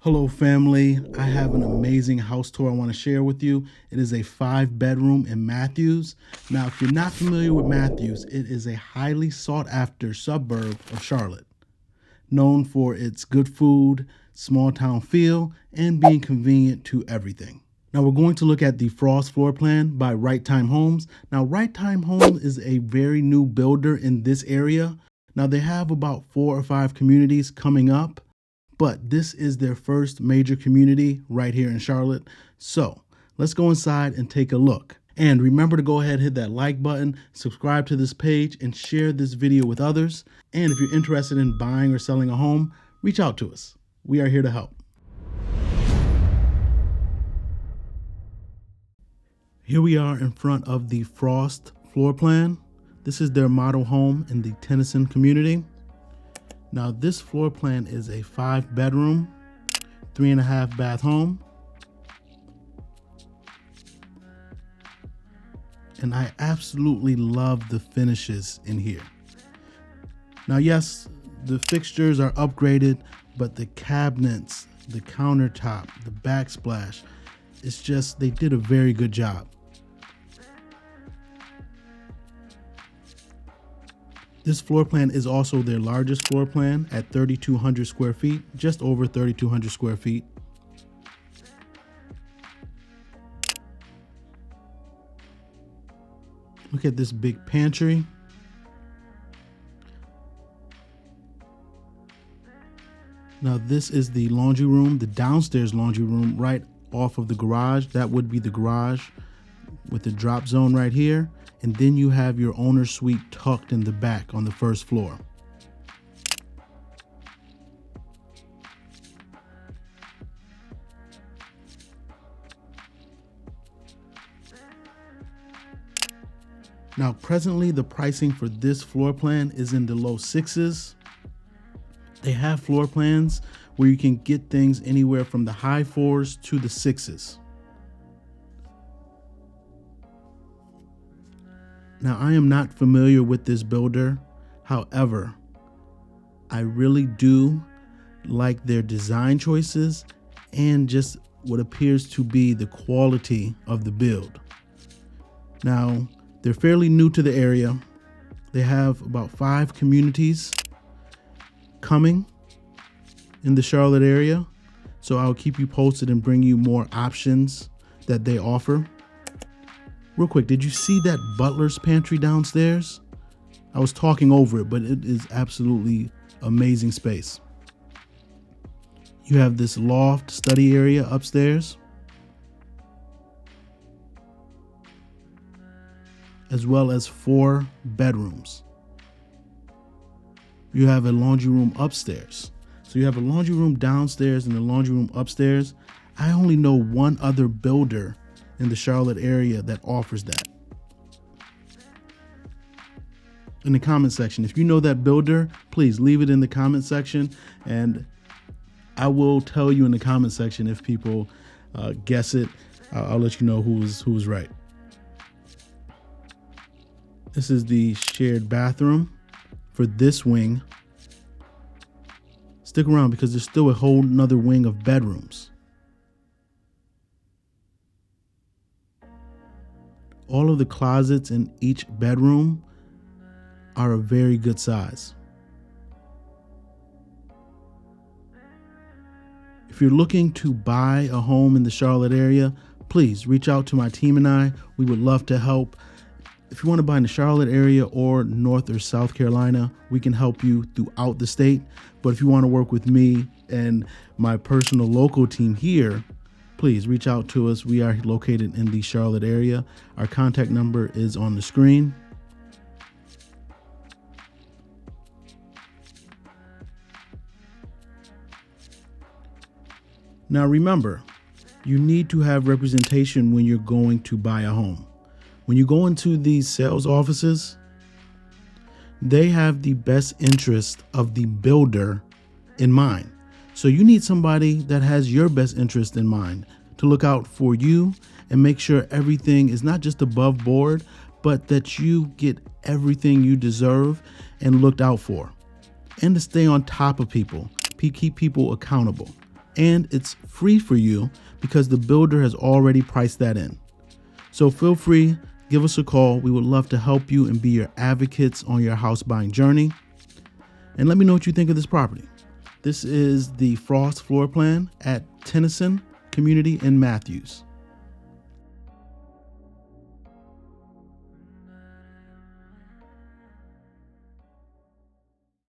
Hello family, I have an amazing house tour I want to share with you. It is a 5-bedroom in Matthews. Now, if you're not familiar with Matthews, it is a highly sought after suburb of Charlotte, known for its good food, small town feel, and being convenient to everything. Now we're going to look at the Frost floor plan by Righttime Homes. Now Righttime Homes is a very new builder in this area. Now they have about 4 or 5 communities coming up, but this is their first major community right here in Charlotte. So let's go inside and take a look. And remember to go ahead and hit that like button, subscribe to this page, and share this video with others. And if you're interested in buying or selling a home, reach out to us. We are here to help. Here we are in front of the Frost floor plan. This is their model home in the Tennyson community. Now this floor plan is a 5-bedroom, 3.5 bath home. And I absolutely love the finishes in here. Now, yes, the fixtures are upgraded, but the cabinets, the countertop, the backsplash, it's just, they did a very good job. This floor plan is also their largest floor plan at 3,200 square feet, just over 3,200 square feet. Look at this big pantry. Now this is the laundry room, the downstairs laundry room right off of the garage. That would be the garage with the drop zone right here. And then you have your owner's suite tucked in the back on the first floor. Now, presently, the pricing for this floor plan is in the low 6s. They have floor plans where you can get things anywhere from the high 4s to the 6s. Now, I am not familiar with this builder. However, I really do like their design choices and just what appears to be the quality of the build. Now, they're fairly new to the area. They have about 5 communities coming in the Charlotte area. So I'll keep you posted and bring you more options that they offer. Real quick, did you see that butler's pantry downstairs? I was talking over it, but it is absolutely amazing space. You have this loft study area upstairs, as well as 4 bedrooms. You have a laundry room upstairs. So you have a laundry room downstairs and a laundry room upstairs. I only know one other builder in the Charlotte area that offers that. In the comment section, if you know that builder, please leave it in the comment section, and I will tell you in the comment section if people guess it. I'll let you know who's right. This is the shared bathroom for this wing. Stick around because there's still a whole nother wing of bedrooms. All of the closets in each bedroom are a very good size. If you're looking to buy a home in the Charlotte area, please reach out to my team and I. We would love to help. If you want to buy in the Charlotte area or North or South Carolina, we can help you throughout the state. But if you want to work with me and my personal local team here, please reach out to us. We are located in the Charlotte area. Our contact number is on the screen. Now remember, you need to have representation when you're going to buy a home. When you go into these sales offices, they have the best interest of the builder in mind. So you need somebody that has your best interest in mind to look out for you and make sure everything is not just above board, but that you get everything you deserve and looked out for. And to stay on top of people, keep people accountable. and it's free for you because the builder has already priced that in. So feel free, give us a call. We would love to help you and be your advocates on your house buying journey. And let me know what you think of this property. This is the Frost floor plan at Tennyson Community in Matthews.